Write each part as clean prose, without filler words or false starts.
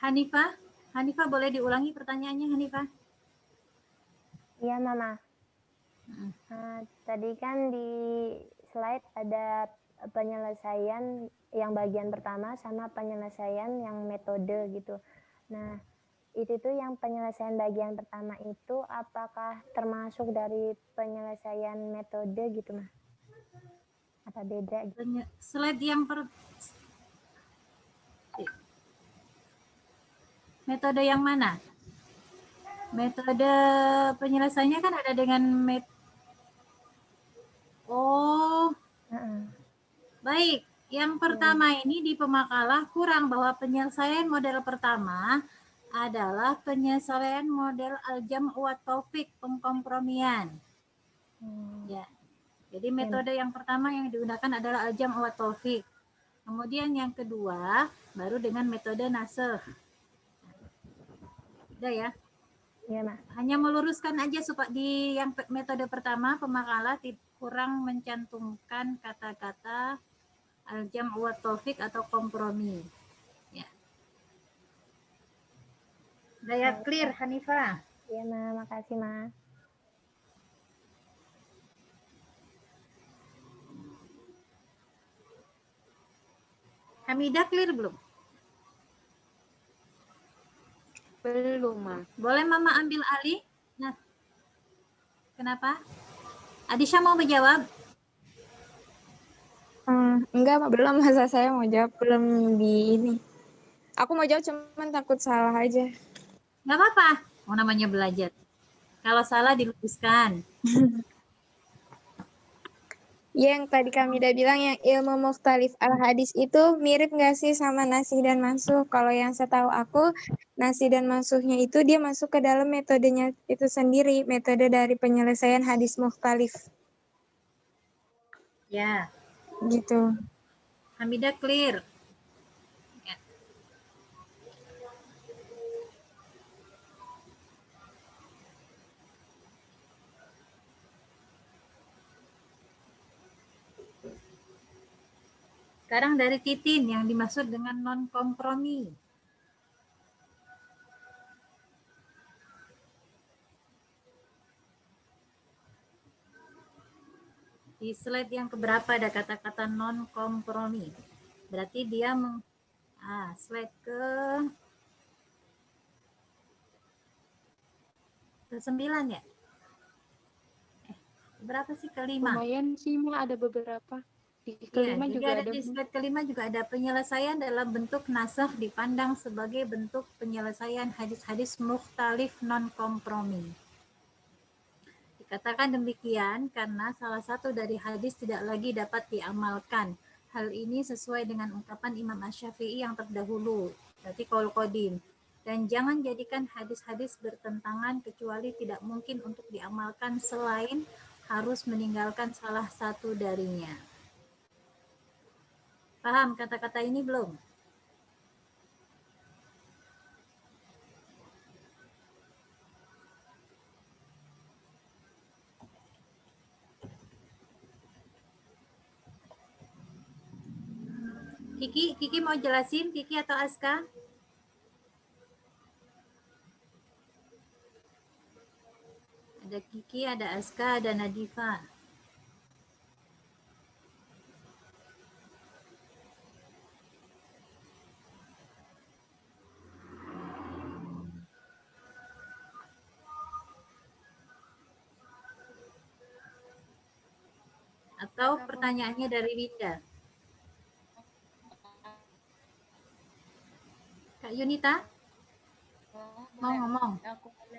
Hanifah, Hanifah boleh diulangi pertanyaannya, Hanifah? Iya, Mama. Tadi kan di slide ada penyelesaian yang bagian pertama sama penyelesaian yang metode gitu. Nah, itu tuh yang penyelesaian bagian pertama itu apakah termasuk dari penyelesaian metode gitu, Mah? Apa beda gitu? Slide yang metode yang mana? Metode penyelesaiannya kan ada dengan baik. Yang pertama ini di pemakalah kurang bahwa penyelesaian model pertama adalah penyelesaian model al-jam' wa taufik, pengkompromian. Ya. Jadi metode yang pertama yang digunakan adalah al-jam' wa taufik. Kemudian yang kedua baru dengan metode nasakh. Udah ya? Iya, Mak. Hanya meluruskan aja supaya di yang metode pertama pemakalah kurang mencantumkan kata-kata al-jam' wa taufik atau kompromi. Ya. Udah ya, clear Hanifah? Iya, Ma. Makasih, Ma. Hamidah clear belum? Belum, Ma. Boleh Mama ambil alih? Nah, kenapa? Adisha mau menjawab? Enggak, belum. Masa saya mau jawab belum di ini. Aku mau jawab cuman takut salah aja. Nggak apa-apa. Mau namanya belajar. Kalau salah diluruskan. Yang tadi kami udah bilang yang ilmu mukhtalif al-hadis itu mirip nggak sih sama nasih dan mansuh? Kalau yang setahu aku, nasih dan mansuhnya itu dia masuk ke dalam metodenya itu sendiri, metode dari penyelesaian hadis mukhtalif. Ya. Gitu. Hamidah clear. Ya. Sekarang dari Titin yang dimaksud dengan non-kompromi. Di slide yang keberapa ada kata-kata non-kompromi. Berarti dia slide ke-9 ya? Berapa sih? Kelima? Lumayan sih, Ma, ada beberapa. Di kelima Ya, juga jadi ada di slide kelima juga ada penyelesaian dalam bentuk nasakh dipandang sebagai bentuk penyelesaian hadis-hadis mukhtalif non-kompromi. Dikatakan demikian karena salah satu dari hadis tidak lagi dapat diamalkan. Hal ini sesuai dengan ungkapan Imam Asy-Syafi'i yang terdahulu, berarti qaul qadim. Dan jangan jadikan hadis-hadis bertentangan kecuali tidak mungkin untuk diamalkan selain harus meninggalkan salah satu darinya. Paham kata-kata ini belum? Kiki mau jelasin, Kiki atau Aska? Ada Kiki, ada Aska, ada Nadifa. Atau pertanyaannya dari Winda? Kak Yunita? Mau ngomong? Aku boleh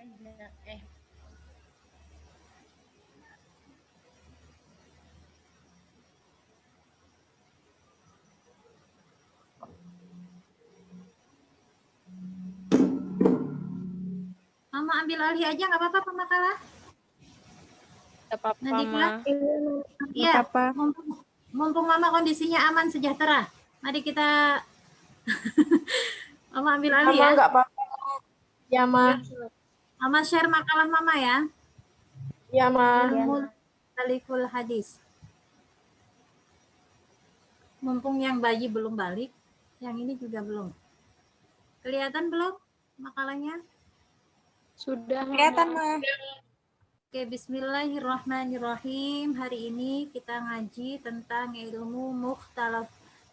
Mama ambil alih aja nggak apa-apa pemakalah? Nggak apa-apa, Nadifa? Ma. Iya, mumpung Mama kondisinya aman sejahtera. Mari kita Mama ambil alih ya. Nggak apa-apa. Ya, Ma. Mama share makalah Mama ya. Ya, Ma. Ilmu taliful hadis. Mumpung yang bayi belum balik, yang ini juga belum. Kelihatan belum makalahnya? Sudah, Kelihatan, Mama. Ma. Oke, bismillahirrahmanirrahim. Hari ini kita ngaji tentang ilmu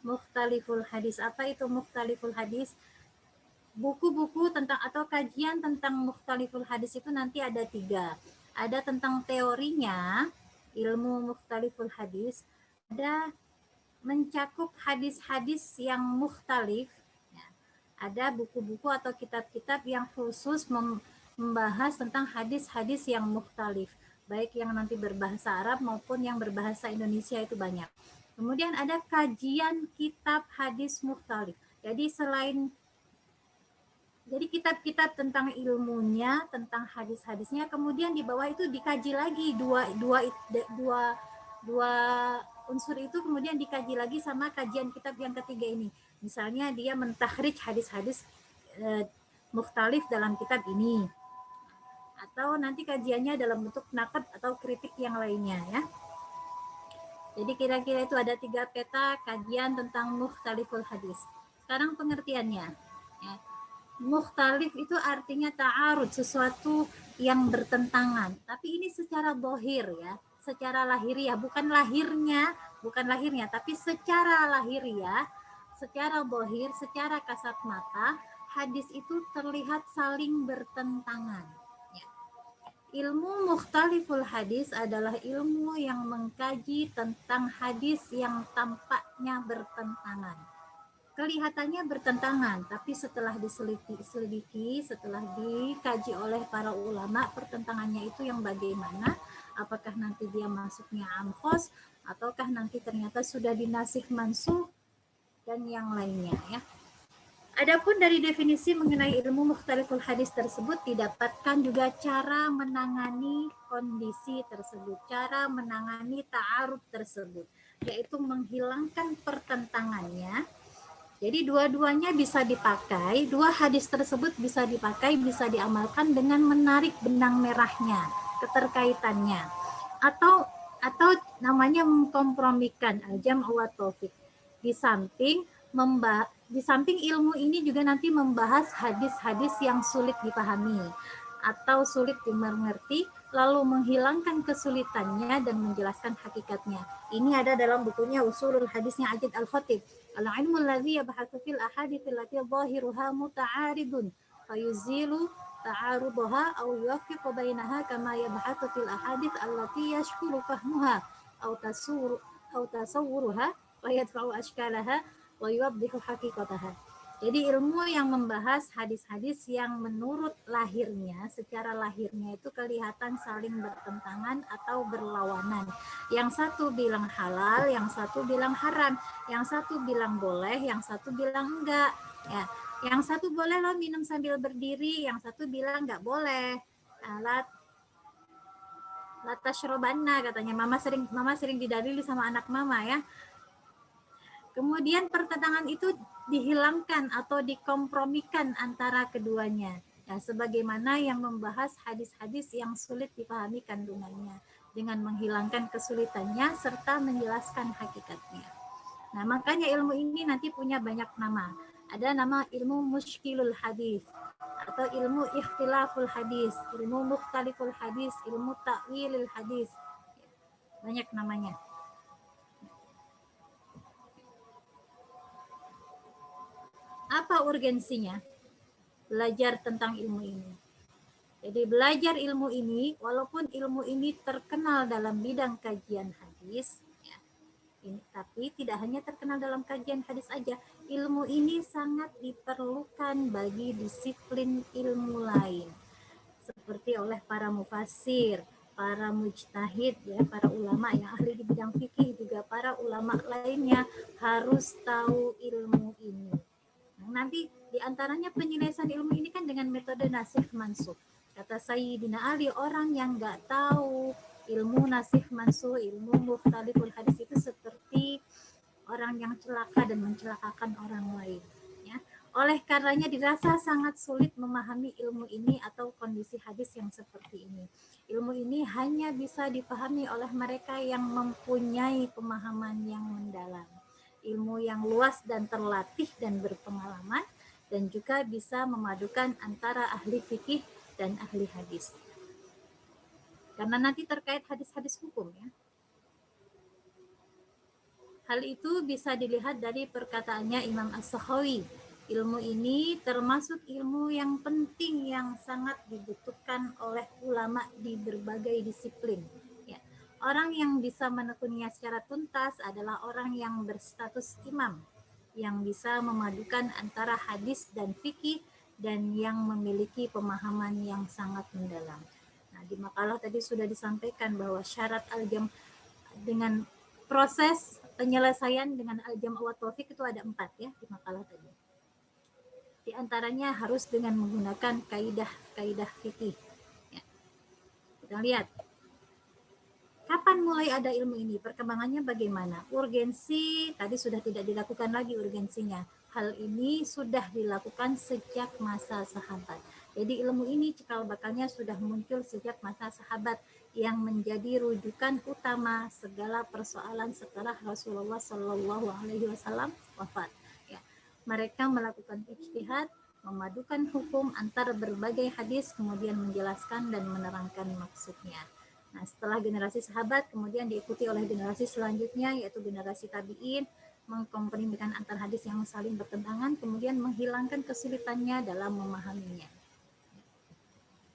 mukhtaliful hadis. Apa itu mukhtaliful hadis? Buku-buku tentang atau kajian tentang mukhtaliful hadis itu nanti ada 3. Ada tentang teorinya, ilmu mukhtaliful hadis. Ada mencakup hadis-hadis yang mukhtalif. Ya. Ada buku-buku atau kitab-kitab yang khusus membahas tentang hadis-hadis yang mukhtalif, baik yang nanti berbahasa Arab maupun yang berbahasa Indonesia itu banyak. Kemudian ada kajian kitab hadis mukhtalif. Jadi kitab-kitab tentang ilmunya, tentang hadis-hadisnya, kemudian di bawah itu dikaji lagi dua unsur itu, kemudian dikaji lagi sama kajian kitab yang ketiga ini. Misalnya dia mentahrid hadis-hadis mukhtalif dalam kitab ini, atau nanti kajiannya dalam bentuk naqd atau kritik yang lainnya ya. Jadi kira-kira itu ada 3 peta kajian tentang mukhtaliful hadis. Sekarang pengertiannya. Ya. Mukhtalif itu artinya ta'arud, sesuatu yang bertentangan. Tapi ini secara dohir ya, secara lahiriah, bukan lahirnya, tapi secara lahiriah, secara dohir, secara kasat mata, hadis itu terlihat saling bertentangan. Ilmu mukhtaliful hadis adalah ilmu yang mengkaji tentang hadis yang tampaknya bertentangan. Kelihatannya bertentangan, tapi setelah diselidiki, setelah dikaji oleh para ulama, pertentangannya itu yang bagaimana? Apakah nanti dia masuknya amkhos, ataukah nanti ternyata sudah dinasih mansuh, dan yang lainnya ya. Adapun dari definisi mengenai ilmu mukhtaliful hadis tersebut didapatkan juga cara menangani kondisi tersebut, cara menangani ta'arud tersebut, yaitu menghilangkan pertentangannya. Jadi dua-duanya bisa dipakai, 2 hadis tersebut bisa dipakai, bisa diamalkan dengan menarik benang merahnya, keterkaitannya. Atau namanya mengkompromikan al-jam'u wa taufiq. Di samping ilmu ini juga nanti membahas hadis-hadis yang sulit dipahami atau sulit dimengerti, lalu menghilangkan kesulitannya dan menjelaskan hakikatnya. Ini ada dalam bukunya Usulul Hadisnya Ajid Al-Khatib. Al-ilmu alladhi yabhathu fil ahadits allati dhahiruha muta'aridun fayuzilu ta'arudaha aw yuwaffiqu bainaha kama yabhathu fil ahadits allati yashkulu fahmuha aw tasawwuruha wa yadfa'u ashkalaha wa yuwaddihu haqiqataha. Jadi ilmu yang membahas hadis-hadis yang menurut lahirnya, secara lahirnya itu kelihatan saling bertentangan atau berlawanan. Yang satu bilang halal, yang satu bilang haram, yang satu bilang boleh, yang satu bilang enggak. Ya, yang satu boleh lo minum sambil berdiri, yang satu bilang enggak boleh. Latashrobanna katanya, mama sering didalili sama anak mama ya. Kemudian pertentangan itu dihilangkan atau dikompromikan antara keduanya. Ya, sebagaimana yang membahas hadis-hadis yang sulit dipahami kandungannya dengan menghilangkan kesulitannya serta menjelaskan hakikatnya. Nah, makanya ilmu ini nanti punya banyak nama. Ada nama ilmu muskilul hadis atau ilmu ikhtilaful hadis, ilmu mukhtaliful hadis, ilmu ta'wilil hadis. Banyak namanya. Apa urgensinya belajar tentang ilmu ini? Jadi belajar ilmu ini, walaupun ilmu ini terkenal dalam bidang kajian hadis, ya, tapi tidak hanya terkenal dalam kajian hadis aja. Ilmu ini sangat diperlukan bagi disiplin ilmu lain, seperti oleh para mufassir, para mujtahid, ya, para ulama yang ahli di bidang fikih, juga para ulama lainnya harus tahu ilmu ini. Nanti diantaranya penyelesaian ilmu ini kan dengan metode nasih mansuh. Kata Sayyidina Ali, orang yang nggak tahu ilmu nasih mansuh, ilmu mukhtaliful hadis itu seperti orang yang celaka dan mencelakakan orang lain. Ya. Oleh karenanya dirasa sangat sulit memahami ilmu ini atau kondisi hadis yang seperti ini. Ilmu ini hanya bisa dipahami oleh mereka yang mempunyai pemahaman yang mendalam, ilmu yang luas dan terlatih dan berpengalaman, dan juga bisa memadukan antara ahli fikih dan ahli hadis. Karena nanti terkait hadis-hadis hukum ya. Hal itu bisa dilihat dari perkataannya Imam As-Sakhawi. Ilmu ini termasuk ilmu yang penting yang sangat dibutuhkan oleh ulama di berbagai disiplin. Ya. Orang yang bisa menekuninya secara tuntas adalah orang yang berstatus imam, yang bisa memadukan antara hadis dan fikih dan yang memiliki pemahaman yang sangat mendalam. Nah, di makalah tadi sudah disampaikan bahwa syarat al-jam dengan proses penyelesaian dengan al-jam' wa tawfiq itu ada 4 ya di makalah tadi. Di antaranya harus dengan menggunakan kaidah fikih. Ya. Kita lihat. Kapan mulai ada ilmu ini? Perkembangannya bagaimana? Urgensi tadi sudah tidak dilakukan lagi urgensinya. Hal ini sudah dilakukan sejak masa sahabat. Jadi ilmu ini cikal bakalnya sudah muncul sejak masa sahabat yang menjadi rujukan utama segala persoalan setelah Rasulullah Shallallahu Alaihi Wasallam wafat. Ya. Mereka melakukan ijtihad, memadukan hukum antara berbagai hadis, kemudian menjelaskan dan menerangkan maksudnya. Nah, setelah generasi sahabat, kemudian diikuti oleh generasi selanjutnya, yaitu generasi tabi'in, mengkompromikan antar hadis yang saling bertentangan, kemudian menghilangkan kesulitannya dalam memahaminya.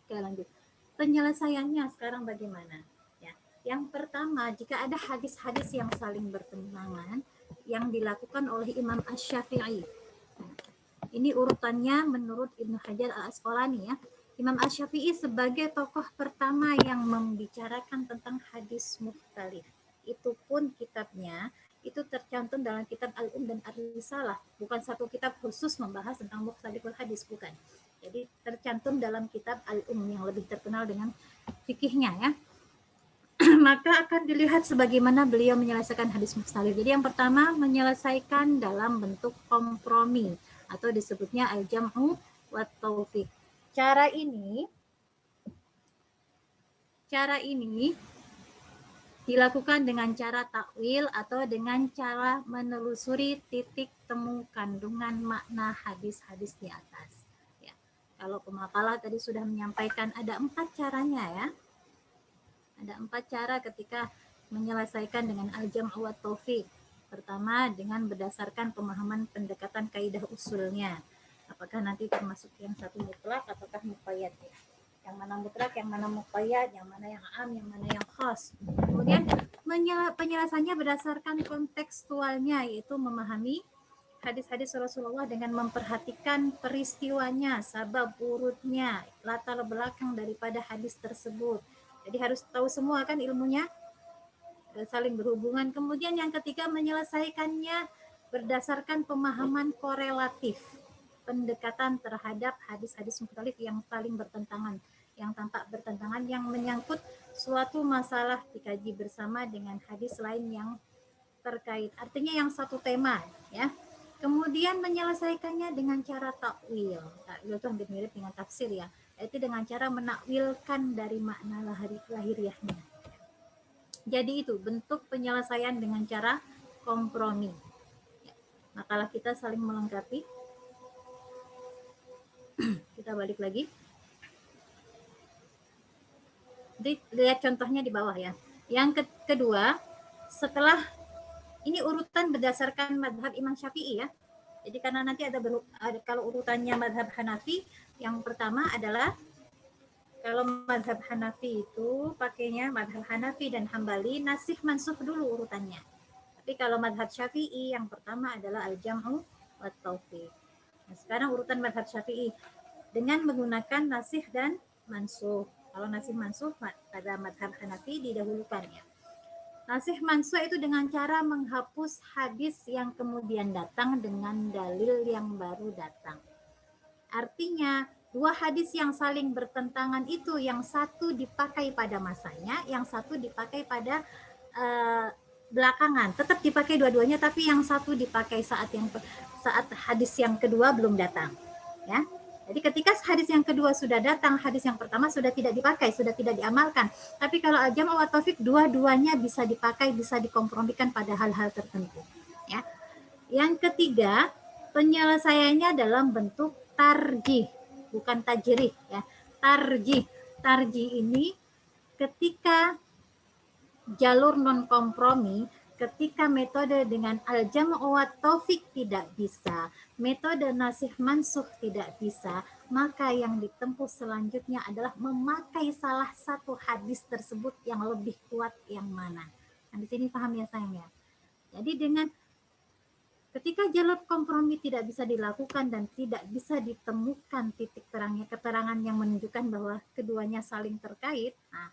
Oke, lanjut. Penyelesaiannya sekarang bagaimana? Ya. Yang pertama, jika ada hadis-hadis yang saling bertentangan, yang dilakukan oleh Imam Asy-Syafi'i. Ini urutannya menurut Ibnu Hajar Al-Asqalani ya. Imam Asy-Syafi'i sebagai tokoh pertama yang membicarakan tentang hadis mukhtalif. Itu pun kitabnya itu tercantum dalam kitab Al-Um dan Ar-Risalah. Bukan satu kitab khusus membahas tentang mukhtaliful hadis, bukan. Jadi tercantum dalam kitab Al-Um yang lebih terkenal dengan fikihnya ya. Maka akan dilihat sebagaimana beliau menyelesaikan hadis mukhtalif. Jadi yang pertama menyelesaikan dalam bentuk kompromi atau disebutnya al-jam'u wa taufiq. Cara ini dilakukan dengan cara takwil atau dengan cara menelusuri titik temu kandungan makna hadis-hadis di atas. Ya. Kalau pemakalah tadi sudah menyampaikan ada 4 caranya ya. Ada 4 cara ketika menyelesaikan dengan al-jam'u wa taufiq. Pertama dengan berdasarkan pemahaman pendekatan kaidah usulnya. Apakah nanti termasuk yang satu mutlak ataukah muqayyad ya? Yang mana mutlak, yang mana muqayyad, yang mana yang am, yang mana yang khas. Kemudian penyelesaiannya berdasarkan kontekstualnya, yaitu memahami hadis-hadis Rasulullah dengan memperhatikan peristiwanya, sabab urutnya, latar belakang daripada hadis tersebut. Jadi harus tahu semua kan ilmunya, saling berhubungan. Kemudian yang ketiga menyelesaikannya berdasarkan pemahaman korelatif, pendekatan terhadap hadis-hadis mukhtalif yang saling bertentangan, yang tampak bertentangan, yang menyangkut suatu masalah dikaji bersama dengan hadis lain yang terkait. Artinya yang satu tema, ya. Kemudian menyelesaikannya dengan cara takwil. Takwil itu hampir mirip dengan tafsir ya, yaitu dengan cara menakwilkan dari makna lahiriahnya. Jadi itu bentuk penyelesaian dengan cara kompromi. Ya. Makalah kita saling melengkapi. Kita balik lagi. Lihat contohnya di bawah ya. Yang kedua, setelah ini urutan berdasarkan madhab Imam Syafi'i ya. Jadi karena nanti ada kalau urutannya madhab Hanafi, yang pertama adalah kalau madhab Hanafi itu pakainya madhab Hanafi dan Hambali nasikh mansukh dulu urutannya. Tapi kalau madhab Syafi'i yang pertama adalah al-jam'u wa taufiq. Nah, sekarang urutan madhab Syafi'i dengan menggunakan nasikh dan mansukh. Kalau nasikh mansukh pada madhab Hanafi didahulukan ya. Nasikh mansukh itu dengan cara menghapus hadis yang kemudian datang dengan dalil yang baru datang. Artinya dua hadis yang saling bertentangan itu yang satu dipakai pada masanya, yang satu dipakai pada belakangan. Tetap dipakai dua-duanya, tapi yang satu dipakai saat hadis yang kedua belum datang. Ya. Jadi ketika hadis yang kedua sudah datang, hadis yang pertama sudah tidak dipakai, sudah tidak diamalkan. Tapi kalau al-jam'u wa taufiq, dua-duanya bisa dipakai, bisa dikompromikan pada hal-hal tertentu. Ya. Yang ketiga, Penyelesaiannya dalam bentuk tarjih, bukan tajrih ya. Tarjih. Tarjih ini ketika jalur non kompromi, ketika metode dengan al-jam'u wa taufik tidak bisa, metode nasih mansuh tidak bisa, maka yang ditempuh selanjutnya adalah memakai salah satu hadis tersebut yang lebih kuat yang mana. Nah, di sini paham ya sayang ya. Jadi dengan ketika jalur kompromi tidak bisa dilakukan dan tidak bisa ditemukan titik terangnya, keterangan yang menunjukkan bahwa keduanya saling terkait, nah,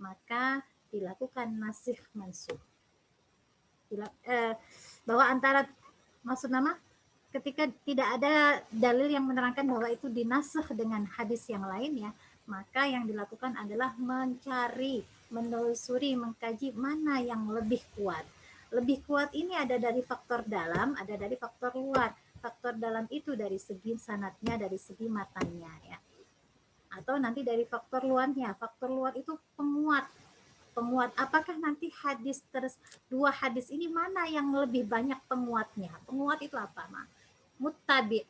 maka dilakukan nasih mansuh. Bahwa antara maksud nama ketika tidak ada dalil yang menerangkan bahwa itu dinasah dengan hadis yang lain ya, maka yang dilakukan adalah mencari, menelusuri, mengkaji mana yang lebih kuat. Lebih kuat ini ada dari faktor dalam, ada dari faktor luar. Faktor dalam itu dari segi sanadnya, dari segi matanya ya. Atau nanti dari faktor luarnya. Faktor luar itu penguat. Penguat apakah nanti dua hadis ini mana yang lebih banyak penguatnya? Penguat itu apa, Ma? Muttabi.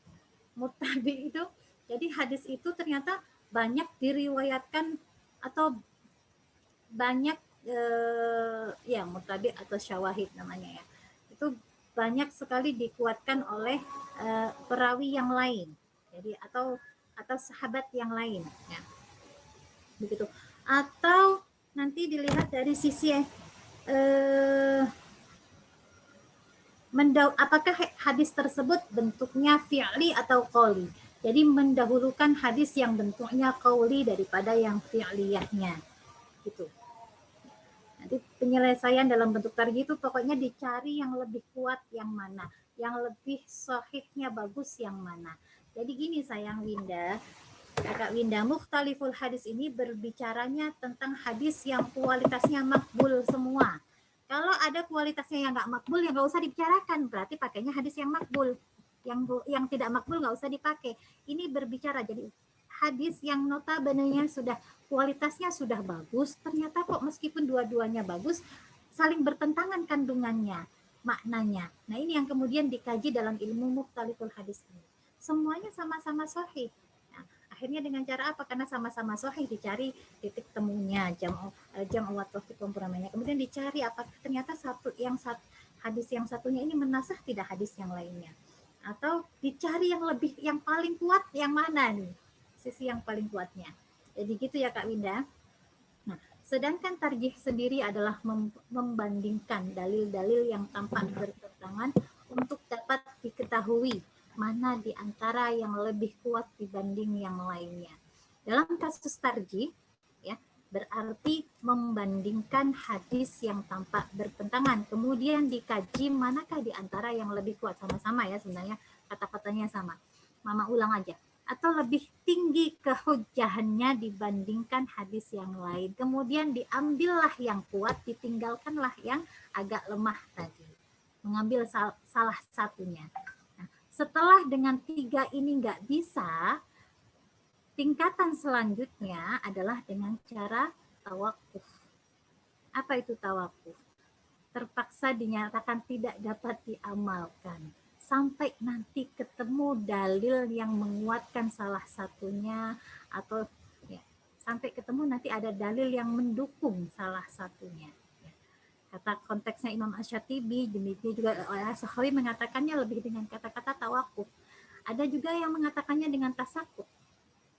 Muttabi itu jadi hadis itu ternyata banyak diriwayatkan atau banyak ya muttabi atau syawahid namanya ya. Itu banyak sekali dikuatkan oleh perawi yang lain. Jadi atau sahabat yang lain ya. Begitu. Atau nanti dilihat dari sisi apakah hadis tersebut bentuknya fi'li atau qauli. Jadi mendahulukan hadis yang bentuknya qauli daripada yang fi'liyahnya. Gitu. Nanti penyelesaian dalam bentuk tarjih itu pokoknya dicari yang lebih kuat yang mana, yang lebih sahihnya bagus yang mana. Jadi gini sayang Winda, Kakak Winda, mukhtaliful hadis ini berbicaranya tentang hadis yang kualitasnya makbul semua. Kalau ada kualitasnya yang nggak makbul, ya nggak usah dibicarakan. Berarti pakainya hadis yang makbul. Yang tidak makbul nggak usah dipakai. Ini berbicara jadi hadis yang notabene-nya sudah kualitasnya sudah bagus, ternyata kok meskipun dua-duanya bagus, saling bertentangan kandungannya, maknanya. Nah ini yang kemudian dikaji dalam ilmu mukhtaliful hadis ini. Semuanya sama-sama sahih. Nah, akhirnya dengan cara apa? Karena sama-sama sahih dicari titik temunya, jam'u wa taufik komprominya. Kemudian dicari apakah ternyata hadis yang satunya ini menasah tidak hadis yang lainnya. Atau dicari yang paling kuat yang mana nih? Sisi yang paling kuatnya. Jadi gitu ya Kak Winda. Nah, sedangkan tarjih sendiri adalah membandingkan dalil-dalil yang tampak bertentangan untuk dapat diketahui mana di antara yang lebih kuat dibanding yang lainnya. Dalam kasus tarjih, ya, berarti membandingkan hadis yang tampak bertentangan, kemudian dikaji manakah di antara yang lebih kuat. Sama-sama ya sebenarnya kata-katanya sama. Mama ulang aja. Atau lebih tinggi kehujahannya dibandingkan hadis yang lain. Kemudian diambillah yang kuat, ditinggalkanlah yang agak lemah tadi. Mengambil salah satunya. Nah, setelah dengan 3 ini nggak bisa, tingkatan selanjutnya adalah dengan cara tawakuf. Apa itu tawakuf? Terpaksa dinyatakan tidak dapat diamalkan. Sampai nanti ketemu dalil yang menguatkan salah satunya atau ya, sampai ketemu nanti ada dalil yang mendukung salah satunya. Ya. Kata konteksnya Imam Asy-Syatibi, demikian juga Sakhawi mengatakannya lebih dengan kata-kata tawakuf. Ada juga yang mengatakannya dengan tasakut,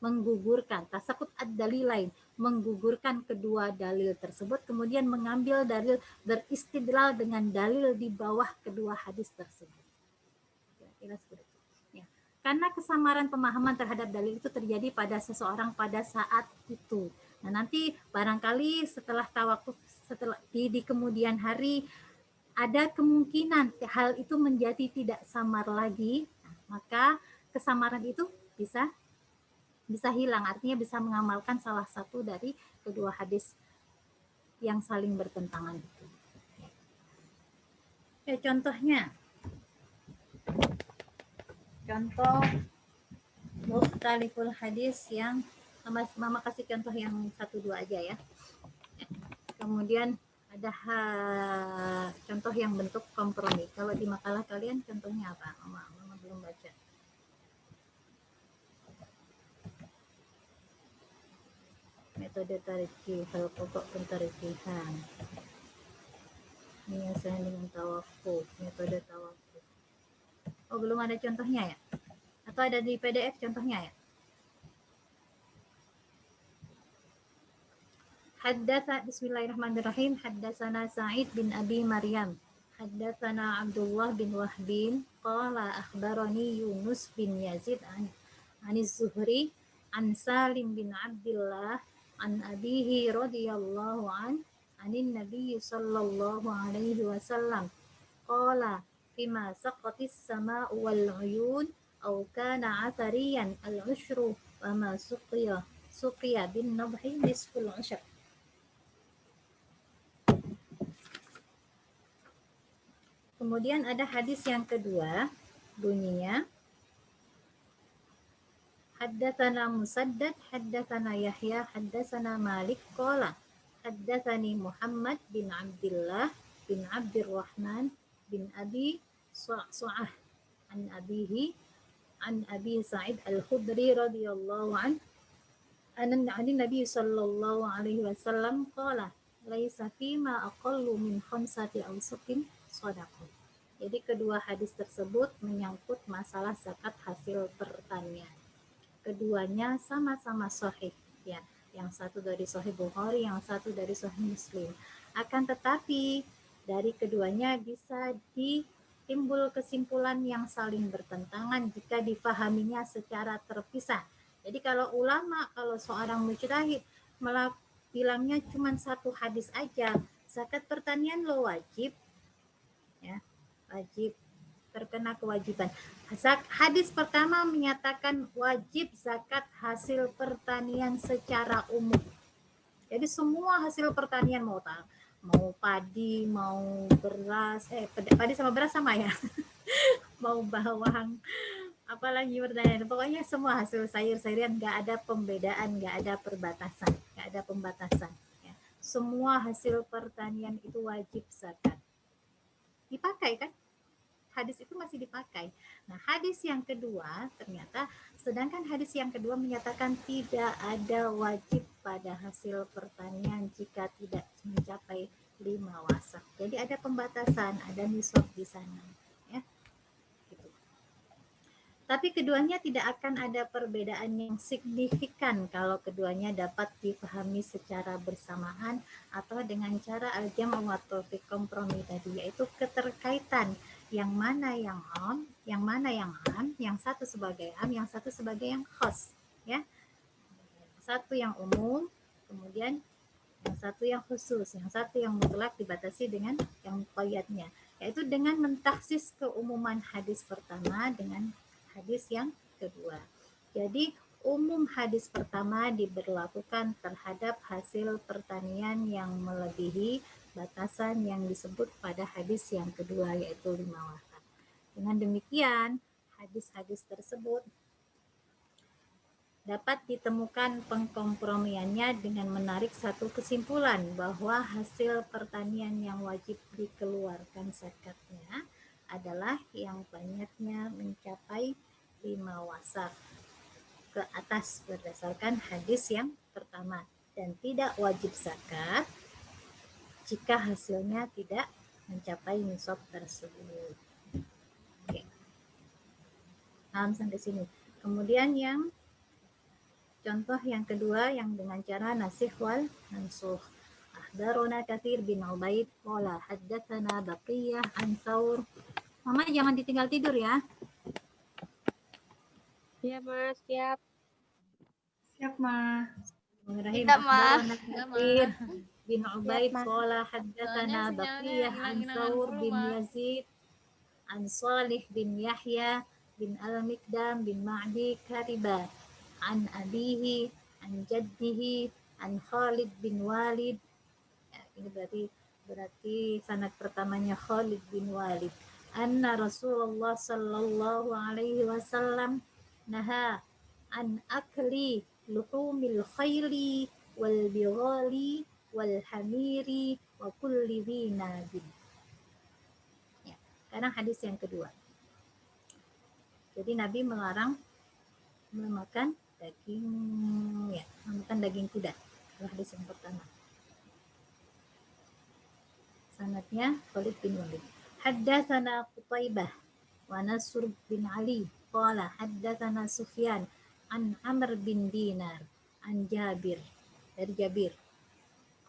menggugurkan, tasakut ad-dalilain, menggugurkan kedua dalil tersebut, kemudian mengambil dalil beristidlal dengan dalil di bawah kedua hadis tersebut. Ya. Karena kesamaran pemahaman terhadap dalil itu terjadi pada seseorang pada saat itu. Nah nanti barangkali setelah tawakuf, di kemudian hari ada kemungkinan hal itu menjadi tidak samar lagi, nah, maka kesamaran itu bisa hilang, artinya bisa mengamalkan salah satu dari kedua hadis yang saling bertentangan itu. Ya, contohnya. Contoh mukhtaliful hadis yang Mama kasih contoh yang 1-2 aja ya. Kemudian ada contoh yang bentuk kompromi. Kalau di makalah kalian contohnya apa? Mama belum membaca. Metode tarikih, hal pokok pentarikihan. Penyelesaian dengan tawakuf, metode tawakuf. Oh, belum ada contohnya ya? Atau ada di PDF contohnya ya? Bismillahirrahmanirrahim. Haddatsana Sa'id bin Abi Maryam. Haddatsana Abdullah bin Wahbin. Qala akhbarani Yunus bin Yazid Anis Zuhri an Salim bin Abdullah an abihi radhiyallahu anin Nabi sallallahu alaihi wasallam qala fima saqatis sama'u wal 'uyun aw kana 'athariyan al-'ushru wa ma suqiya bin nabhi nisful 'ushr. Kemudian ada hadis yang kedua, bunyinya Haddatsana Musaddad, haddatsana Yahya, haddatsana Malik qala haddatsani Muhammad bin Abdullah bin Abdurrahman bin Abi Su'ah an abihi an Abi Sa'id Al-Khudri radhiyallahu an Nabi sallallahu alaihi wasallam qala laisa fima aqallu min khamsati awsuqin shadaqah. Jadi kedua hadis tersebut menyangkut masalah zakat hasil pertanian. Keduanya sama-sama sahih ya. Yang satu dari Sahih Bukhari, yang satu dari Sahih Muslim. Akan tetapi dari keduanya bisa ditimbul kesimpulan yang saling bertentangan jika difahaminya secara terpisah. Jadi kalau ulama, kalau seorang mujtahid bilangnya cuma satu hadis aja, zakat pertanian lo wajib, ya wajib, terkena kewajiban. Hadis pertama menyatakan wajib zakat hasil pertanian secara umum. Jadi semua hasil pertanian mau padi, mau beras, padi sama beras sama ya, mau bawang, apalagi pertanian, pokoknya semua hasil sayur-sayuran, nggak ada pembedaan, nggak ada perbatasan, nggak ada pembatasan. Ya. Semua hasil pertanian itu wajib zakat. Dipakai kan? Hadis itu masih dipakai. Nah, hadis yang kedua ternyata, sedangkan hadis yang kedua menyatakan tidak ada wajib pada hasil pertanian jika tidak mencapai 5 wasak. Jadi ada pembatasan, ada nisab di sana. Ya. Gitu. Tapi keduanya tidak akan ada perbedaan yang signifikan kalau keduanya dapat dipahami secara bersamaan atau dengan cara al-jam' wa tawfiq, kompromi tadi, yaitu keterkaitan yang mana yang am, yang satu sebagai am, yang satu sebagai yang khas, ya. Satu yang umum, kemudian yang satu yang khusus, yang satu yang mutlak dibatasi dengan yang muqayyadnya, yaitu dengan mentaksis keumuman hadis pertama dengan hadis yang kedua. Jadi umum hadis pertama diberlakukan terhadap hasil pertanian yang melebihi batasan yang disebut pada hadis yang kedua, yaitu 5 wasak. Dengan demikian, hadis-hadis tersebut dapat ditemukan pengkompromiannya dengan menarik satu kesimpulan bahwa hasil pertanian yang wajib dikeluarkan zakatnya adalah yang banyaknya mencapai 5 wasak ke atas berdasarkan hadis yang pertama, dan tidak wajib zakat jika hasilnya tidak mencapai nisab tersebut. Oke. Paham sampai sini. Kemudian yang contoh yang kedua yang dengan cara nasikh wal mansukh. Akhbarana Katsir bin Ubaid qala haddatsana Baqiyah an Tsaur. Mama jangan ditinggal tidur ya. Iya, Mas. Siap. Siap, Ma. Bismillahirrahmanirrahim. Siap, Ma. Akhbarana Katsir bin Ubaid Siap, Ma. qala haddatsana Baqiyah an Tsaur bin Yazid an Salih bin Yahya bin Al-Miqdam bin Ma'di Kariba an abihi an jaddihi an Khalid bin Walid. Ya, ini berarti sanad pertamanya Khalid bin Walid. Anna Rasulullah sallallahu alaihi wasallam naha an akli luhumil khayli wal bighali wal hamiri wa kulli dhinabin. Ya, sekarang hadis yang kedua. Jadi Nabi melarang memakan daging kuda. Itu hadis yang pertama. Sanadnya Khalid bin Walid. Haddatsana Qutaibah wa Nasr bin Ali qala haddatsana Sufyan an Amr bin Dinar an Jabir dari Jabir.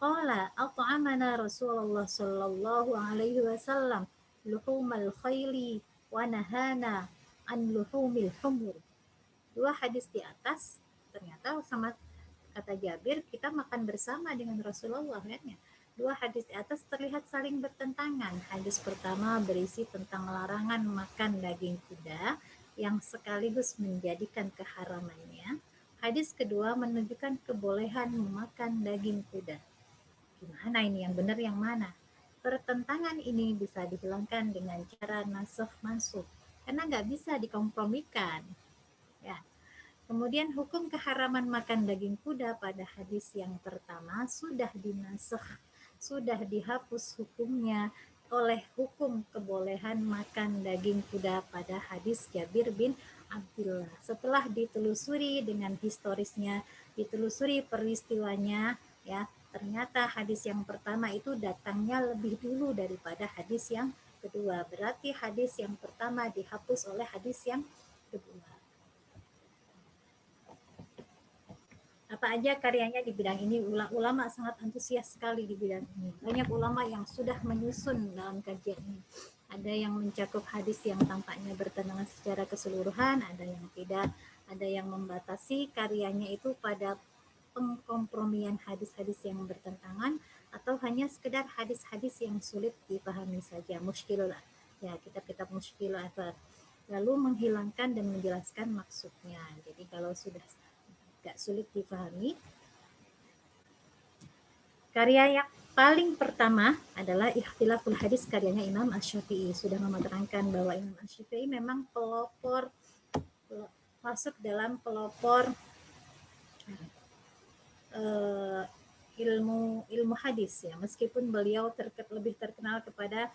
Qala at'amana Rasulullah sallallahu alaihi wasallam luhumal khayli wa nahana an luhumil humur. Dua hadis di atas ternyata sama kata Jabir kita makan bersama dengan Rasulullah kan ya. Dua hadis di atas terlihat saling bertentangan. Hadis pertama berisi tentang larangan makan daging kuda yang sekaligus menjadikan keharamannya. Hadis kedua menunjukkan kebolehan memakan daging kuda. Gimana ini yang benar yang mana? Pertentangan ini bisa dihilangkan dengan cara nasakh mansukh karena nggak bisa dikompromikan. Ya. Kemudian hukum keharaman makan daging kuda pada hadis yang pertama sudah dinasakh, sudah dihapus hukumnya oleh hukum kebolehan makan daging kuda pada hadis Jabir bin Abdullah. Setelah ditelusuri dengan historisnya, ditelusuri peristiwanya, ya ternyata hadis yang pertama itu datangnya lebih dulu daripada hadis yang kedua. Berarti hadis yang pertama dihapus oleh hadis yang kedua. Apa aja karyanya di bidang ini? Ulama sangat antusias sekali di bidang ini. Banyak ulama yang sudah menyusun dalam kajian ini. Ada yang mencakup hadis yang tampaknya bertentangan secara keseluruhan, ada yang tidak, ada yang membatasi karyanya itu pada pengkompromian hadis-hadis yang bertentangan atau hanya sekedar hadis-hadis yang sulit dipahami saja, muskilul, ya kitab-kitab muskilul athar. Lalu menghilangkan dan menjelaskan maksudnya. Jadi kalau sudah agak sulit dipahami. Karya yang paling pertama adalah Ikhtilaful Hadis karyanya Imam Asy-Syafi'i. Sudah menerangkan bahwa Imam Asy-Syafi'i memang pelopor, masuk dalam pelopor ilmu hadis ya. Meskipun beliau lebih terkenal kepada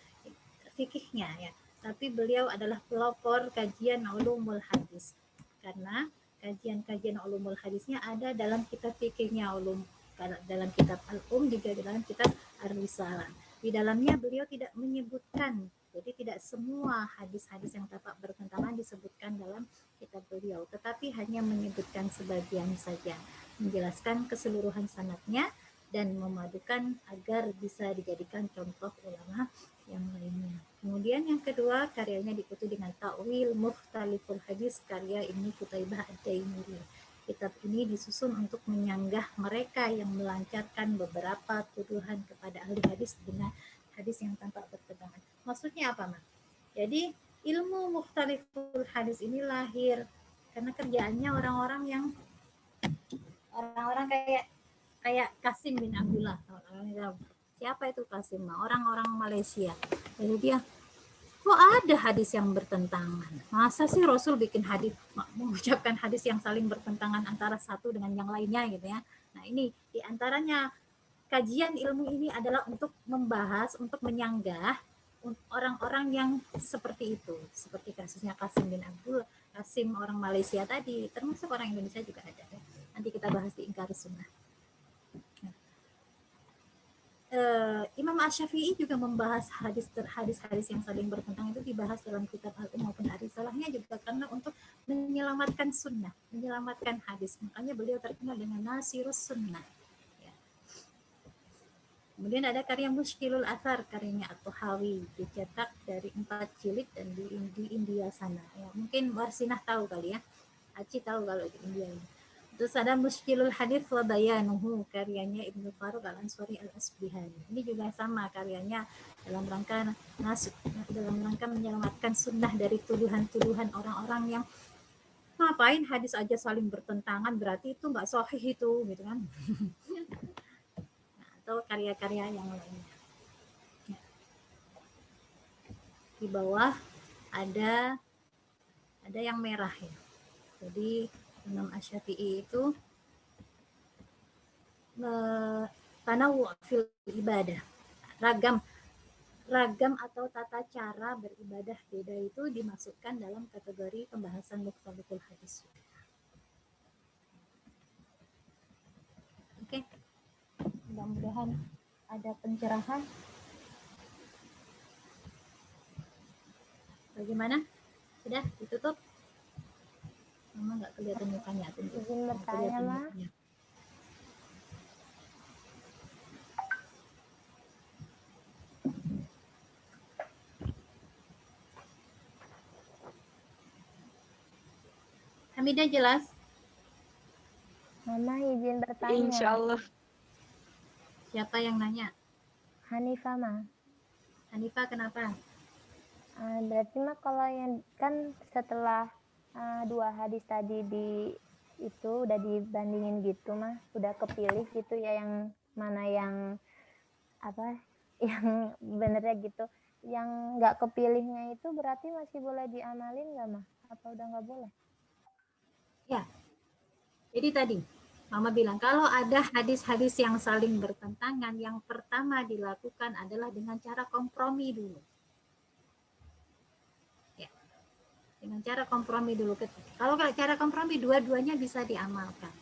fikihnya ya, tapi beliau adalah pelopor kajian ulumul hadis karena kajian-kajian ulumul hadisnya ada dalam kitab fikihnya, dalam kitab Al-Um juga dalam kitab Ar-Risalah. Di dalamnya beliau tidak menyebutkan, jadi tidak semua hadis-hadis yang tampak bertentangan disebutkan dalam kitab beliau, tetapi hanya menyebutkan sebagian saja, menjelaskan keseluruhan sanadnya dan memadukan agar bisa dijadikan contoh ulama yang lainnya. Kemudian yang kedua, karyanya diikuti dengan Ta'wil Mukhtaliful Hadis karya Ibnu Qutaibah Ad-Daimuri. Kitab ini disusun untuk menyanggah mereka yang melancarkan beberapa tuduhan kepada ahli hadis dengan hadis yang tampak bertentangan. Maksudnya apa, Mak? Jadi ilmu Mukhtaliful Hadis ini lahir karena kerjaannya orang-orang kayak Qasim bin Abdullah. Siapa itu Qasim? Orang-orang Malaysia. Jadi dia, kok ada hadis yang bertentangan? Masa sih Rasul bikin hadis, mengucapkan hadis yang saling bertentangan antara satu dengan yang lainnya gitu ya. Nah ini diantaranya kajian ilmu ini adalah untuk membahas, untuk menyanggah orang-orang yang seperti itu. Seperti kasusnya Qasim bin Abdullah, Qasim orang Malaysia tadi, termasuk orang Indonesia juga ada ya. Nanti kita bahas di Ingkar Sunnah. Imam Asy-Syafi'i juga membahas hadis-hadis yang saling bertentangan itu dibahas dalam kitab Al-Um maupun Ar-Risalahnya juga karena untuk menyelamatkan sunnah, menyelamatkan hadis. Makanya beliau terkenal dengan Nasirus Sunnah. Ya. Kemudian ada karya Mushkilul Athar, karyanya At-Tahawi, dicetak dari 4 jilid dan di India sana. Ya, mungkin Warsinah tahu kali ya, Aci tahu kalau di India ini. Terus ada Mushkilul Hadits wa Bayanuhu karyanya Ibnu Faruq Al-Ansari Al-Asbihani. Ini juga sama karyanya dalam rangka menyelamatkan sunnah dari tuduhan-tuduhan orang-orang yang ngapain hadis aja saling bertentangan berarti itu nggak sahih itu gitu kan. Nah, atau karya-karya yang lainnya. Di bawah ada yang merah ya. Jadi Imam Asy-Syafi'i itu tanawu fil ibadah, ragam atau tata cara beribadah beda itu dimasukkan dalam kategori pembahasan mukhtaliful hadis. Oke, mudah-mudahan ada pencerahan. Bagaimana? Sudah ditutup? Mama nggak kelihatan mukanya. Izin bertanya, Ma. Hamidah jelas? Mama izin bertanya. Insya Allah. Siapa yang nanya? Hanifah, Ma. Hanifah kenapa? Berarti mah kalau yang kan setelah 2 hadis tadi itu udah dibandingin gitu mah, udah kepilih gitu ya yang mana yang apa yang benernya gitu. Yang nggak kepilihnya itu berarti masih boleh diamalin nggak mah? Apa udah nggak boleh? Ya. Jadi tadi Mama bilang kalau ada hadis-hadis yang saling bertentangan, yang pertama dilakukan adalah dengan cara kompromi dulu. Ya. Dengan cara kompromi dulu. Kalau cara kompromi dua-duanya bisa diamalkan,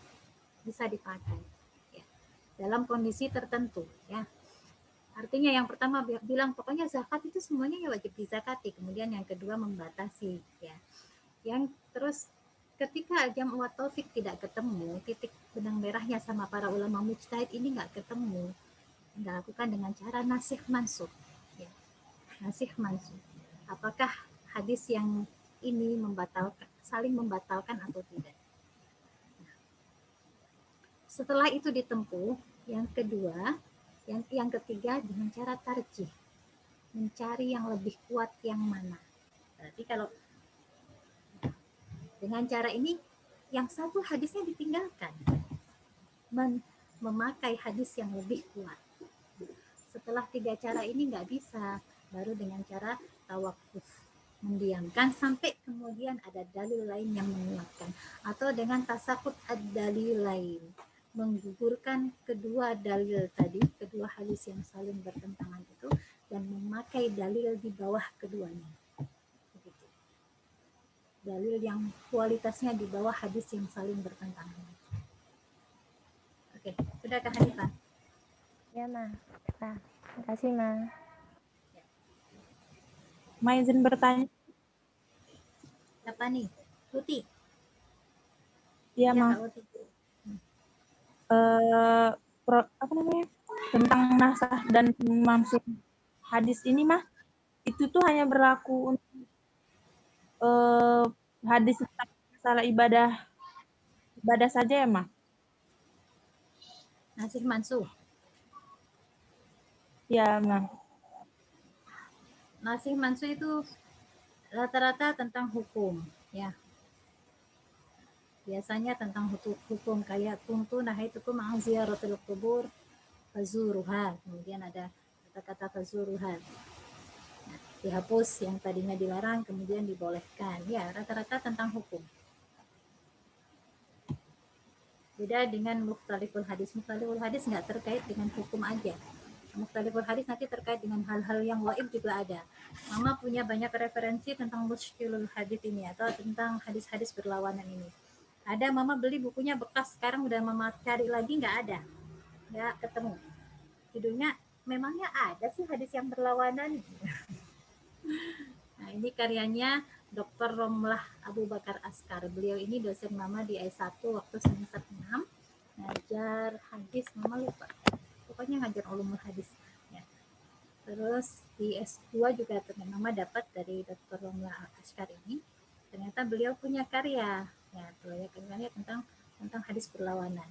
bisa dipakai. Ya. Dalam kondisi tertentu, ya. Artinya yang pertama bilang pokoknya zakat itu semuanya ya wajib dizakati. Kemudian yang kedua membatasi, ya. Yang terus ketika jam' wa taufik tidak ketemu, titik benang merahnya sama para ulama mujtahid ini nggak ketemu, dilakukan dengan cara nasikh mansukh. Ya. Nasikh mansukh. Apakah hadis yang ini saling membatalkan atau tidak? Setelah itu ditempuh, yang kedua, yang ketiga dengan cara tarjih, mencari yang lebih kuat yang mana. Berarti kalau dengan cara ini, yang satu hadisnya ditinggalkan, memakai hadis yang lebih kuat. Setelah 3 cara ini nggak bisa, baru dengan cara tawakuf, mendiamkan sampai kemudian ada dalil lain yang menguatkan, atau dengan tasakut ad-dalil lain, menggugurkan kedua dalil tadi, kedua hadis yang saling bertentangan itu, dan memakai dalil di bawah keduanya. Dalil yang kualitasnya di bawah hadis yang saling bertentangan. Oke, sudah Kak Hanifah? Ya, Ma. Nah, terima kasih, Ma. Ma izin bertanya. Siapa nih? Tuti? Iya, Ma. Kak Uti. Apa namanya? Tentang nasah dan mansukh hadis ini, mah, itu tuh hanya berlaku untuk hadis tentang masalah ibadah saja ya, Ma? Nasikh mansukh. Ya, Ma. Nasikh mansukh itu rata-rata tentang hukum, ya. Biasanya tentang hukum kayak kuntu nahaitukum an ziyaratil qubur fazuruha. Kemudian ada kata-kata fazuruha. Nah, dihapus yang tadinya dilarang kemudian dibolehkan. Ya, rata-rata tentang hukum. Beda dengan mukhtaliful hadis. Mukhtaliful hadis nggak terkait dengan hukum aja. Mukhtaliful hadis nanti terkait dengan hal-hal yang waib juga ada. Mama punya banyak referensi tentang muskilul hadis ini atau tentang hadis-hadis berlawanan ini. Ada Mama beli bukunya bekas, sekarang udah Mama cari lagi nggak ada, nggak ketemu. Judulnya memangnya ada sih hadis yang berlawanan? Nah, ini karyanya Dr. Romlah Abu Bakar Askar. Beliau ini dosen Mama di S1 waktu semester 6, ngajar hadis, Mama lupa. Pokoknya ngajar ulumul hadis. Ya. Terus di S2 juga Mama dapat dari Dr. Romlah Askar ini. Ternyata beliau punya karya, ya, karyanya tentang hadis berlawanan.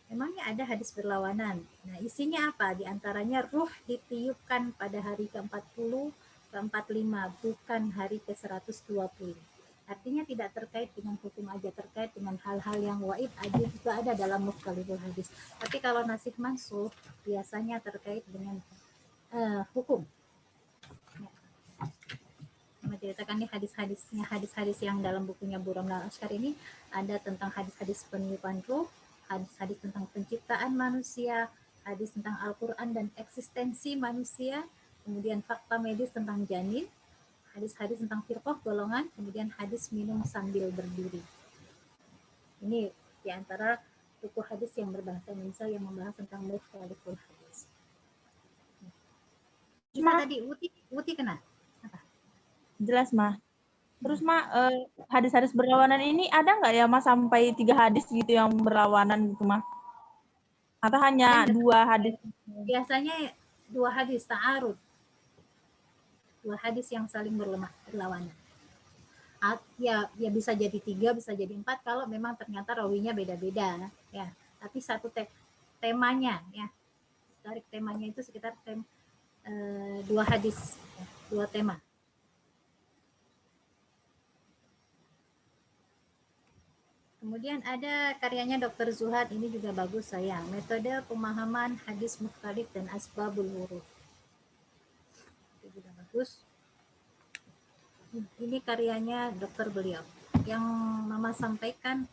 Memangnya ada hadis berlawanan. Nah, isinya apa? Di antaranya ruh ditiupkan pada hari ke-40, ke-45, bukan hari ke-120. Artinya tidak terkait dengan hukum aja, terkait dengan hal-hal yang waib aja juga ada dalam mukhtaliful hadis. Tapi kalau nasikh mansukh biasanya terkait dengan hukum. Menceritakan nih hadis-hadis yang dalam bukunya Bu Romlah Askar ini ada tentang hadis-hadis peniupan ruh, hadis-hadis tentang penciptaan manusia, hadis tentang Al-Quran dan eksistensi manusia, kemudian fakta medis tentang janin, hadis-hadis tentang firqah golongan, kemudian hadis minum sambil berdiri. Ini di antara buku hadis yang berbahasa Indonesia yang membahas tentang mukhtaliful hadis. Bisa tadi Uti kena? Apa? Jelas, Mah. Terus, Mah, hadis-hadis berlawanan ini ada nggak ya, Mah, sampai 3 hadis gitu yang berlawanan gitu, Mah? Atau hanya 2 hadis? Biasanya 2 hadis ta'arud. 2 hadis yang saling berlawanan. Ya bisa jadi 3, bisa jadi 4 kalau memang ternyata rawinya beda-beda ya. Tapi satu temanya ya. Tarik temanya itu sekitar 2 hadis, 2 tema. Kemudian ada karyanya Dr. Zuhad, ini juga bagus sayang. Metode pemahaman hadis mukhtalif dan asbabul wurud. Itu juga bagus. Ini karyanya dokter beliau. Yang Mama sampaikan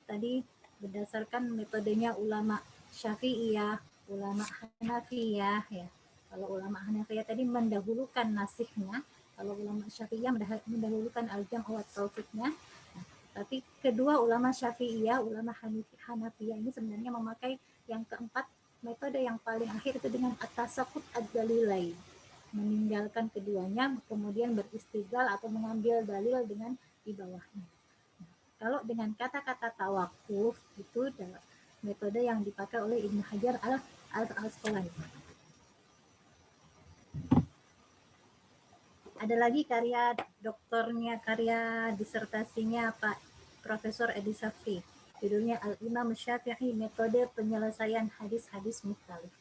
tadi berdasarkan metodenya ulama Syafi'iyah, ulama Hanafiyah ya. Kalau ulama Hanafiyah tadi mendahulukan nasihnya, kalau ulama Syafi'iyah mendahulukan al-jam' wa taufiqnya. Nah, tapi kedua ulama Syafi'iyah, ulama Hanafiyah ini sebenarnya memakai yang keempat, metode yang paling akhir itu dengan at-tasaqut ad-dalilain. Meninggalkan keduanya, kemudian beristighlal atau mengambil dalil dengan di bawahnya. Kalau dengan kata-kata tawakuf itu adalah metode yang dipakai oleh Ibnu Hajar al-Asqalani. Ada lagi karya doktornya, karya disertasinya Pak Profesor Edi Safi. Judulnya Al-Imam Syafi'i, metode penyelesaian hadis-hadis mukhtalif.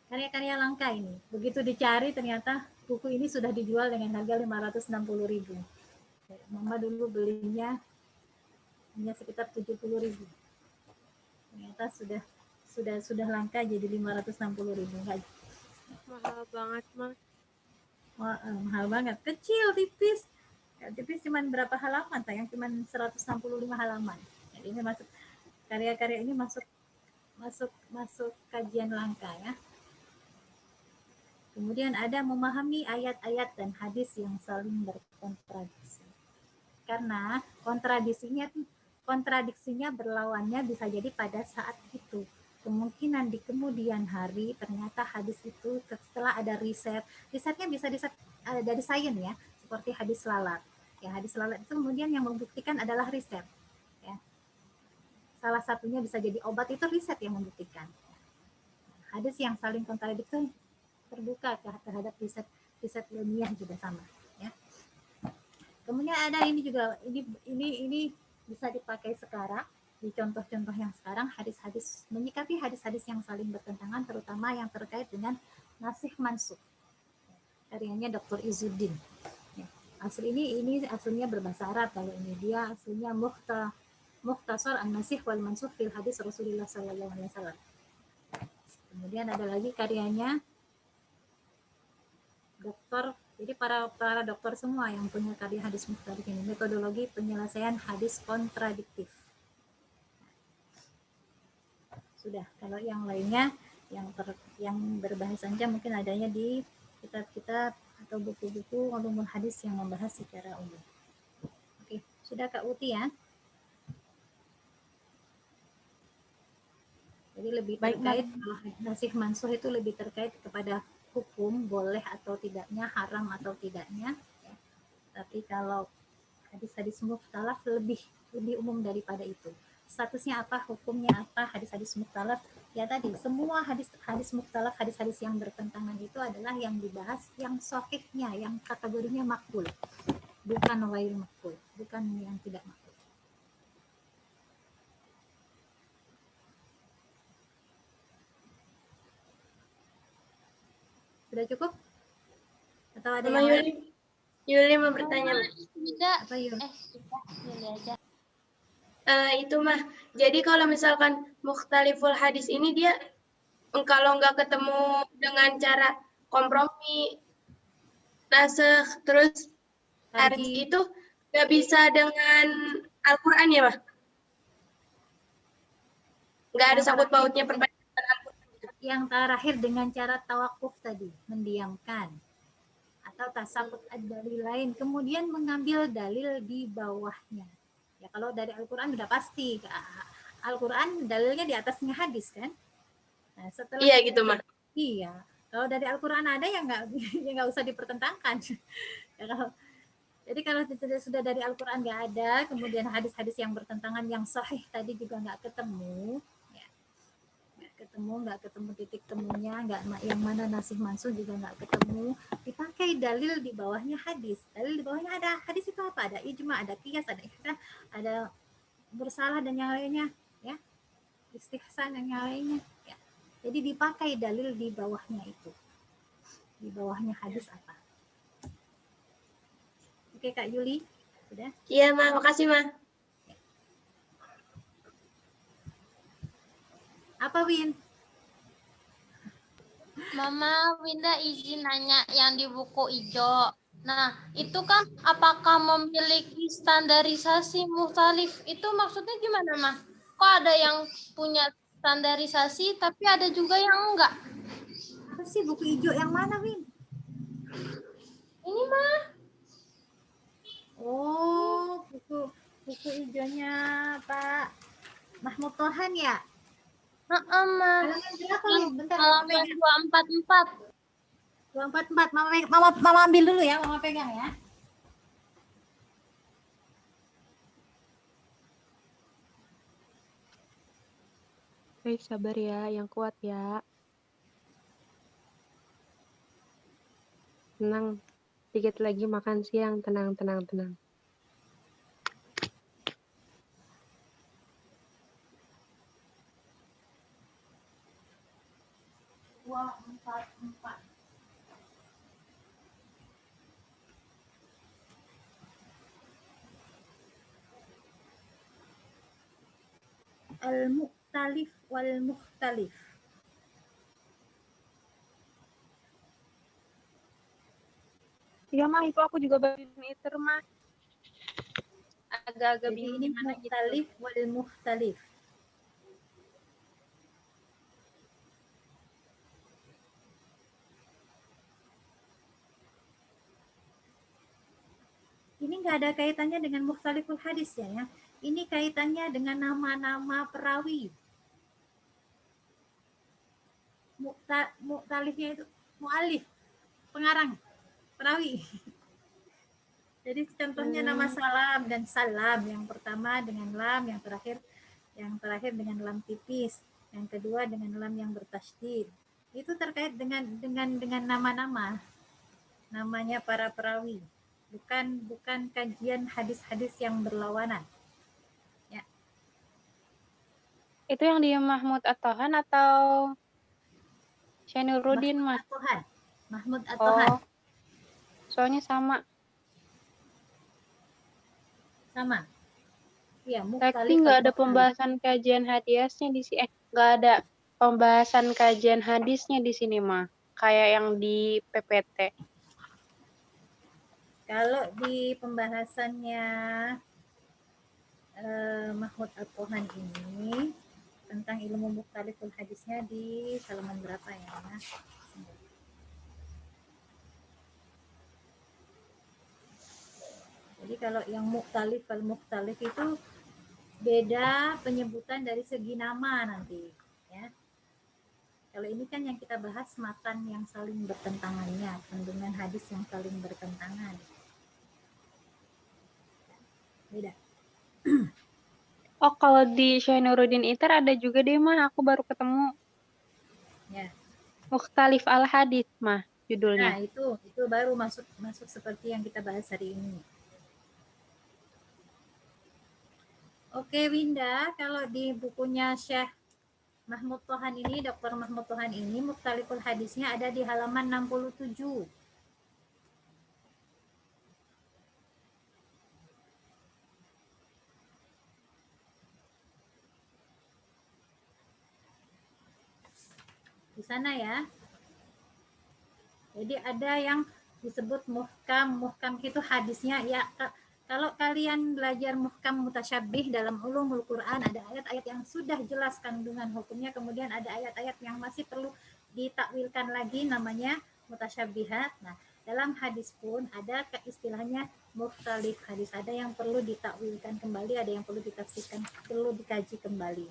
Karya-karya langka ini. Begitu dicari ternyata buku ini sudah dijual dengan harga 560.000. Mama dulu belinya hanya sekitar 70.000. Ternyata sudah langka jadi 560.000. Mahal banget, Mas. Mahal banget. Kecil, tipis. Ya, tipis cuman berapa halaman, sayang? Cuman 165 halaman. Jadi ini masuk karya-karya ini masuk kajian langka ya. Kemudian ada memahami ayat-ayat dan hadis yang saling berkontradiksi. Karena kontradiksinya berlawannya bisa jadi pada saat itu. Kemungkinan di kemudian hari ternyata hadis itu setelah ada risetnya bisa dari sains ya, seperti hadis lalat. Ya, hadis lalat itu kemudian yang membuktikan adalah riset. Ya. Salah satunya bisa jadi obat, itu riset yang membuktikan. Hadis yang saling kontradiksi terbuka terhadap riset ilmiah juga sama ya. Kemudian ada ini juga, ini bisa dipakai sekarang di contoh-contoh yang sekarang, hadis-hadis, menyikapi hadis-hadis yang saling bertentangan, terutama yang terkait dengan nasih mansukh. Karyanya Dr. Izzuddin. Ya. Ini aslinya berbahasa Arab, kalau ini dia aslinya Mukhtasar an-Nasih wal Mansukh fil Hadis Rasulullah sallallahu alaihi wasallam. Kemudian ada lagi karyanya dokter, jadi para dokter semua yang punya karya hadis mukhtalif ini, metodologi penyelesaian hadis kontradiktif. Sudah, kalau yang lainnya yang berbahasa Indonesia mungkin adanya di kitab-kitab atau buku-buku ulumul hadis yang membahas secara umum. Oke, sudah Kak Uti ya. Jadi lebih terkait, nasih mansukh itu lebih terkait kepada hukum boleh atau tidaknya, haram atau tidaknya ya. Tapi kalau hadis-hadis mukhtalaf lebih umum daripada itu. Statusnya apa, hukumnya apa, hadis-hadis mukhtalaf ya, tadi semua hadis mukhtalaf, hadis-hadis yang bertentangan itu adalah yang dibahas yang sahihnya, yang kategorinya makbul, bukan ghair makbul, bukan yang tidak makbul. Sudah cukup? Atau ada yang lain? Yuli mau bertanya. Apa Yuli? Yuli aja. Itu mah, jadi kalau misalkan mukhtaliful hadis ini dia kalau nggak ketemu dengan cara kompromi, nasakh, terus hadis itu nggak bisa dengan Al-Quran ya, Mah? Nggak ada sangkut pautnya perbandingan Al-Quran. yang terakhir dengan cara tawakuf tadi, mendiamkan. Atau tasakut ad-dalil lain, kemudian mengambil dalil di bawahnya. Ya kalau dari Al-Quran udah pasti, Al-Quran dalilnya di atasnya hadis kan. Nah, setelah Iya gitu, Mah. Iya, kalau dari Al-Quran ada yang nggak usah dipertentangkan. Ya, jadi kalau sudah dari Al-Quran nggak ada, kemudian hadis-hadis yang bertentangan yang sahih tadi juga nggak ketemu, ya, nggak ketemu titik temunya, nggak yang mana nasih mansuh juga nggak ketemu, dipakai dalil di bawahnya hadis. Dalil di bawahnya ada hadis itu apa? Ada ijma, ada qiyas, ada ihsan, ada bersalah dan yang lainnya, ya, istihsan dan yang lainnya. Ya. Jadi dipakai dalil di bawahnya itu, di bawahnya hadis apa? Oke Kak Yuli, sudah? Iya, Mah. Makasih, Mah. Apa Win? Mama, Winda izin nanya yang di buku hijau. Nah, itu kan apakah memiliki standarisasi mukhtalif? Itu maksudnya gimana, Mah? Kok ada yang punya standarisasi, tapi ada juga yang enggak? Apa sih buku hijau yang mana Win? Ini, Mah. Oh, buku hijaunya Pak Mahmud Tohan ya? Heeh, Mah. Halaman berapa Yang Win? Bentar, halaman 244. 244. Mama ambil dulu ya, Mama pegang ya. Baik, sabar ya, yang kuat ya. Tenang, sedikit lagi makan siang, tenang. 244. Al-Mukhtalif wal Mukhtalif. Iya, Mah, itu aku juga baru meter, Mah. Agak-agak Jadi bingung ini gimana gitu. Mukhtalif wal Mukhtalif. Ini nggak ada kaitannya dengan mukhtaliful hadis ya. Ini kaitannya dengan nama-nama perawi. Mukhtalifnya itu mu'alif, pengarang, perawi. Jadi contohnya nama salam dan salam, yang pertama dengan lam, yang terakhir dengan lam tipis, yang kedua dengan lam yang bertasydid. Itu terkait dengan nama-nama, namanya para perawi. Bukan kajian hadis-hadis yang berlawanan. Ya. Itu yang di Mahmud At-Tohan atau Syainuruddin, Mah? Mahmud At-Tohan. Oh, soalnya sama. Sama. Iya, Tapi mukhtalif nggak ada al-mukhtalif. pembahasan kajian hadisnya di sini. Nggak ada pembahasan kajian hadisnya di sini, Mah. Kayak yang di PPT. Kalau di pembahasannya Mahmud At-Tohan ini tentang ilmu mukhtaliful hadisnya di halaman berapa ya? Jadi kalau yang mukhtalif al-mukhtalif itu beda penyebutan dari segi nama nanti, ya. Kalau ini kan yang kita bahas matan yang saling bertentangannya, kandungan hadis yang saling bertentangan. Beda. Oh, kalau di Syainuruddin Itar ada juga deh, Mah. Aku baru ketemu. Ya. Mukhtalif al-Hadis, Mah, judulnya. Nah, itu baru masuk seperti yang kita bahas hari ini. Oke, Winda, kalau di bukunya Syekh Mahmud Tohan ini, Dr. Mahmud Tohan ini, mukhtaliful hadisnya ada di halaman 67. Di sana ya. Jadi ada yang disebut muhkam. Muhkam itu hadisnya ya Kalau kalian belajar muhkam mutasyabih dalam ulumul Quran, ada ayat-ayat yang sudah jelas kandungan hukumnya, kemudian ada ayat-ayat yang masih perlu ditakwilkan lagi, namanya mutasyabihat. Nah, dalam hadis pun ada istilahnya mukhtalif hadis, ada yang perlu ditakwilkan kembali, ada yang perlu ditafsirkan, perlu dikaji kembali.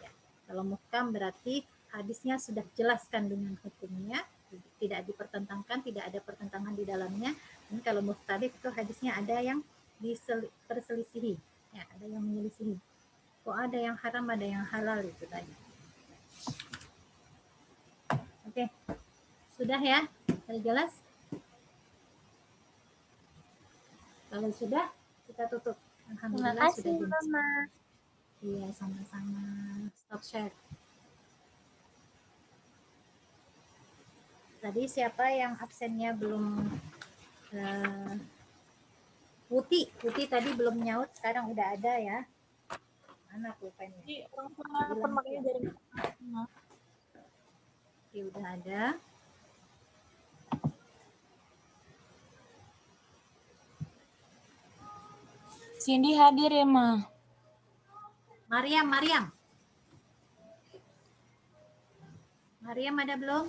Ya. Kalau muhkam berarti hadisnya sudah jelas kandungan hukumnya, tidak dipertentangkan, tidak ada pertentangan di dalamnya. Dan kalau mukhtalif itu hadisnya ada yang terselisihi, ya, ada yang menyelisihi. Kok ada yang haram, ada yang halal, itu tadi. Oke, sudah ya? Sudah jelas? Kalau sudah, kita tutup. Terima Alhamdulillah kasih, sudah jam Mama. 9. Iya, sama-sama. Stop share. Tadi siapa yang absennya belum Putih tadi belum nyaut, sekarang udah ada ya. Mana pulpennya? Jadi orang tua pemakainya dari mana? Oke, udah ada. Cindy hadir ya, Ma? Mariam ada belum?